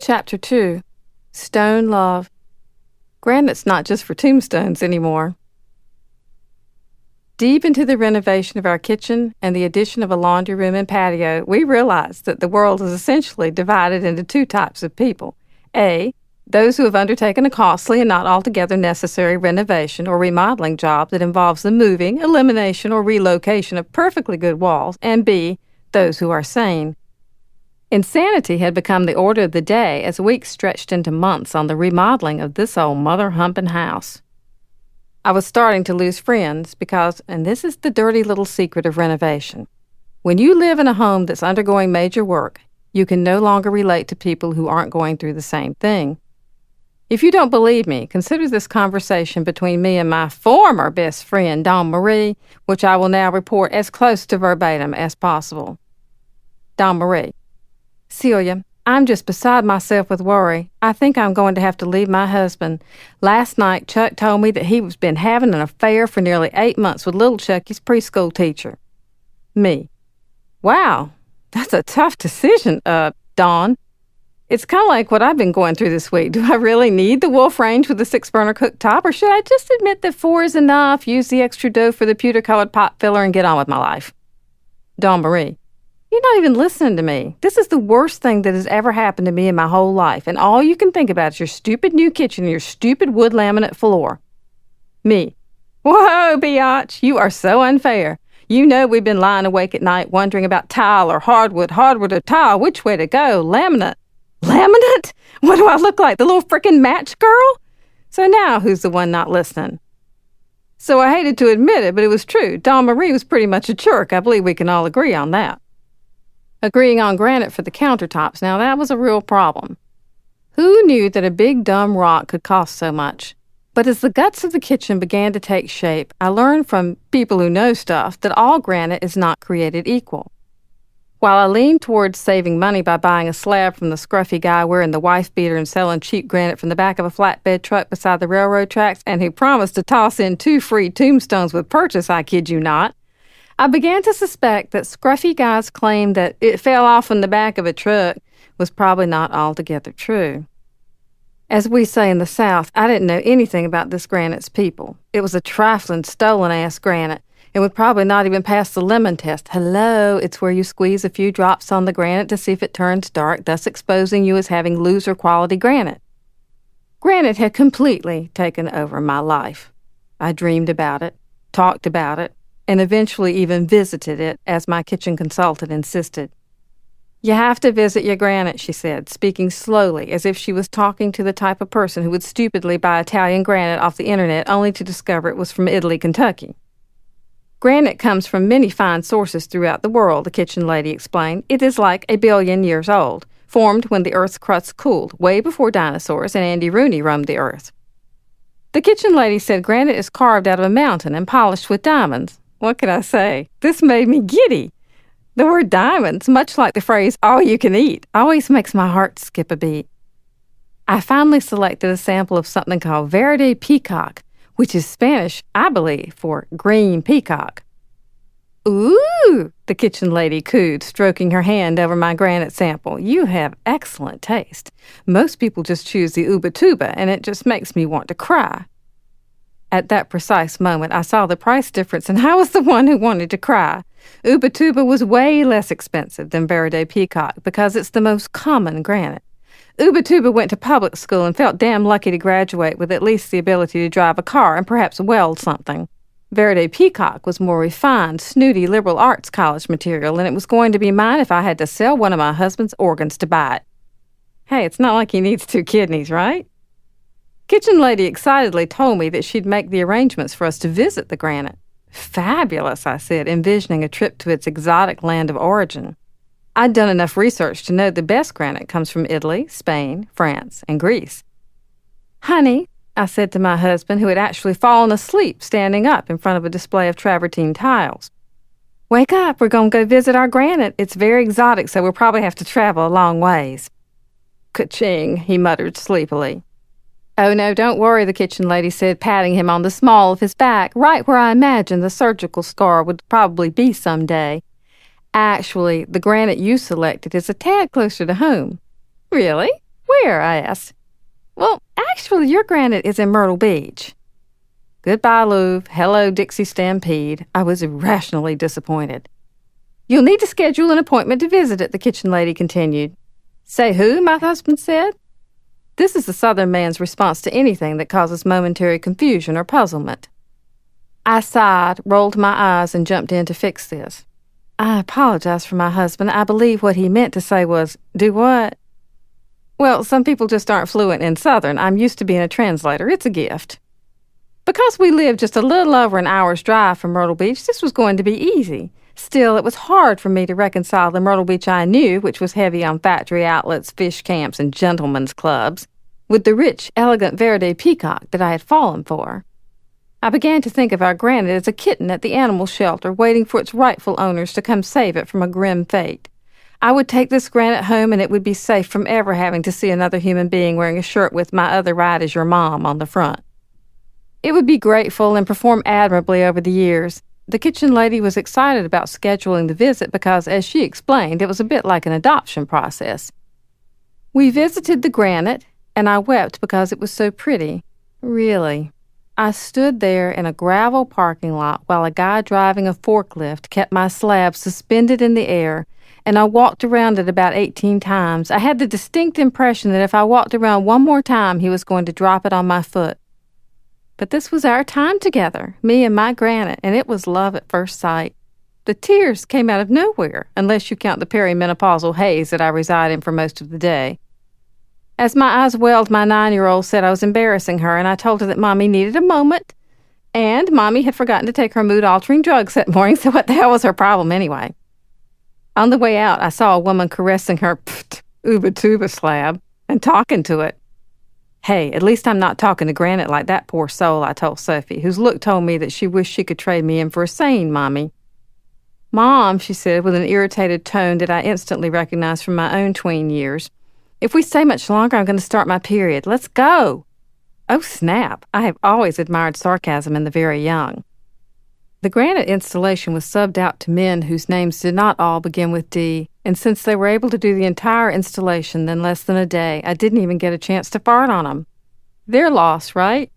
Chapter 2. Stone Love. Granite's not just for tombstones anymore. Deep into the renovation of our kitchen and the addition of a laundry room and patio, we realized that the world is essentially divided into two types of people. A. Those who have undertaken a costly and not altogether necessary renovation or remodeling job that involves the moving, elimination, or relocation of perfectly good walls, and B. Those who are sane. Insanity had become the order of the day as weeks stretched into months on the remodeling of this old mother-humping house. I was starting to lose friends because, and this is the dirty little secret of renovation, when you live in a home that's undergoing major work, you can no longer relate to people who aren't going through the same thing. If you don't believe me, consider this conversation between me and my former best friend, Dawn Marie, which I will now report as close to verbatim as possible. Dawn Marie: Celia, I'm just beside myself with worry. I think I'm going to have to leave my husband. Last night, Chuck told me that he's been having an affair for nearly 8 months with little Chucky's preschool teacher. Me: Wow, that's a tough decision, Dawn. It's kind of like what I've been going through this week. Do I really need the wolf range with the 6-burner cooktop, or should I just admit that 4 is enough, use the extra dough for the pewter-colored pot filler, and get on with my life? Dawn Marie: You're not even listening to me. This is the worst thing that has ever happened to me in my whole life, and all you can think about is your stupid new kitchen and your stupid wood laminate floor. Me: Whoa, biatch, you are so unfair. You know we've been lying awake at night wondering about tile or hardwood or tile, which way to go, laminate. Laminate? What do I look like, the little frickin' match girl? So now who's the one not listening? So I hated to admit it, but it was true. Dawn Marie was pretty much a jerk. I believe we can all agree on that. Agreeing on granite for the countertops, now that was a real problem. Who knew that a big dumb rock could cost so much? But as the guts of the kitchen began to take shape, I learned from people who know stuff that all granite is not created equal. While I leaned towards saving money by buying a slab from the scruffy guy wearing the wife beater and selling cheap granite from the back of a flatbed truck beside the railroad tracks, and who promised to toss in 2 free tombstones with purchase, I kid you not, I began to suspect that scruffy guy's claim that it fell off in the back of a truck was probably not altogether true. As we say in the South, I didn't know anything about this granite's people. It was a trifling, stolen-ass granite. It would probably not even pass the lemon test. Hello, it's where you squeeze a few drops on the granite to see if it turns dark, thus exposing you as having loser-quality granite. Granite had completely taken over my life. I dreamed about it, talked about it, and eventually even visited it, as my kitchen consultant insisted. You have to visit your granite, she said, speaking slowly, as if she was talking to the type of person who would stupidly buy Italian granite off the internet only to discover it was from Italy, Kentucky. Granite comes from many fine sources throughout the world, the kitchen lady explained. It is like 1 billion years old, formed when the Earth's crust cooled, way before dinosaurs and Andy Rooney roamed the Earth. The kitchen lady said granite is carved out of a mountain and polished with diamonds. What could I say? This made me giddy. The word diamonds, much like the phrase all you can eat, always makes my heart skip a beat. I finally selected a sample of something called verde peacock, which is Spanish, I believe, for green peacock. Ooh, the kitchen lady cooed, stroking her hand over my granite sample. You have excellent taste. Most people just choose the ubatuba, and it just makes me want to cry. At that precise moment, I saw the price difference, and I was the one who wanted to cry. Ubatuba was way less expensive than verde peacock because it's the most common granite. Ubatuba went to public school and felt damn lucky to graduate with at least the ability to drive a car and perhaps weld something. Verde peacock was more refined, snooty liberal arts college material, and it was going to be mine if I had to sell one of my husband's organs to buy it. Hey, it's not like he needs 2 kidneys, right? Kitchen lady excitedly told me that she'd make the arrangements for us to visit the granite. Fabulous, I said, envisioning a trip to its exotic land of origin. I'd done enough research to know the best granite comes from Italy, Spain, France, and Greece. Honey, I said to my husband, who had actually fallen asleep standing up in front of a display of travertine tiles. Wake up, we're going to go visit our granite. It's very exotic, so we'll probably have to travel a long ways. Ka-ching, he muttered sleepily. Oh no, don't worry, the kitchen lady said, patting him on the small of his back, right where I imagined the surgical scar would probably be someday. Actually, the granite you selected is a tad closer to home. Really? where?" I asked. "Well, actually, your granite is in Myrtle Beach." Goodbye, Louvre. Hello, Dixie Stampede. I was irrationally disappointed. "You'll need to schedule an appointment to visit it," the kitchen lady continued. "Say who?" my husband said. This is the Southern man's response to anything that causes momentary confusion or puzzlement. I sighed, rolled my eyes, and jumped in to fix this. I apologized for my husband. I believe what he meant to say was, "Do what?" Well, some people just aren't fluent in Southern. I'm used to being a translator. It's a gift. Because we lived just a little over an hour's drive from Myrtle Beach, this was going to be easy. Still, it was hard for me to reconcile the Myrtle Beach I knew, which was heavy on factory outlets, fish camps, and gentlemen's clubs, with the rich, elegant Verde peacock that I had fallen for. I began to think of our granite as a kitten at the animal shelter waiting for its rightful owners to come save it from a grim fate. I would take this granite home and it would be safe from ever having to see another human being wearing a shirt with "My other right is your mom" on the front. It would be grateful and perform admirably over the years. The kitchen lady was excited about scheduling the visit because, as she explained, it was a bit like an adoption process. We visited the granite, and I wept because it was so pretty. Really. I stood there in a gravel parking lot while a guy driving a forklift kept my slab suspended in the air, and I walked around it about 18 times. I had the distinct impression that if I walked around one more time, he was going to drop it on my foot. But this was our time together, me and my granite, and it was love at first sight. The tears came out of nowhere, unless you count the perimenopausal haze that I reside in for most of the day. As my eyes welled, my 9-year-old said I was embarrassing her, and I told her that Mommy needed a moment, and Mommy had forgotten to take her mood-altering drugs that morning, so what the hell was her problem anyway? On the way out, I saw a woman caressing her Uba-Tuba slab and talking to it. Hey, at least I'm not talking to granite like that poor soul, I told Sophie, whose look told me that she wished she could trade me in for a sane Mommy. "Mom," she said with an irritated tone that I instantly recognized from my own tween years, "if we stay much longer, I'm going to start my period. Let's go." Oh, snap. I have always admired sarcasm in the very young. The granite installation was subbed out to men whose names did not all begin with D, and since they were able to do the entire installation in less than a day, I didn't even get a chance to fart on them. Their loss, right?